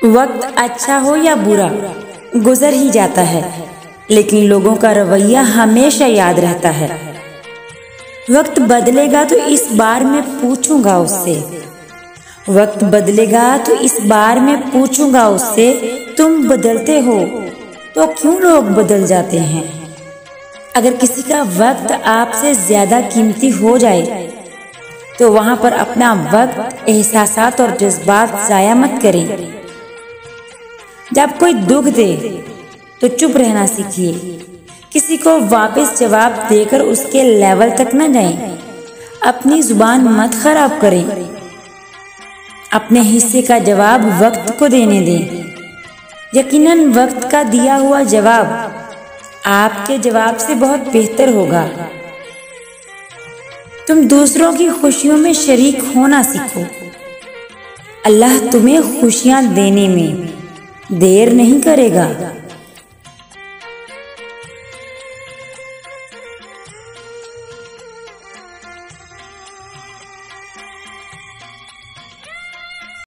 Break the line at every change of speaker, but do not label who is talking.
वक्त अच्छा हो या बुरा गुजर ही जाता है, लेकिन लोगों का रवैया हमेशा याद रहता है। वक्त बदलेगा तो इस बार मैं पूछूंगा उससे, वक्त बदलेगा तो इस बार मैं पूछूंगा उससे, तुम बदलते हो तो क्यों लोग बदल जाते हैं। अगर किसी का वक्त आपसे ज्यादा कीमती हो जाए तो वहां पर अपना वक्त, एहसासात और जज्बात जाया मत करें। जब कोई दुख दे तो चुप रहना सीखिए। किसी को वापस जवाब देकर उसके लेवल तक न जाएं। अपनी जुबान मत खराब करें। अपने हिस्से का जवाब वक्त को देने दें। यकीनन वक्त का दिया हुआ जवाब आपके जवाब से बहुत बेहतर होगा। तुम दूसरों की खुशियों में शरीक होना सीखो। अल्लाह तुम्हें खुशियां देने में देर नहीं करेगा।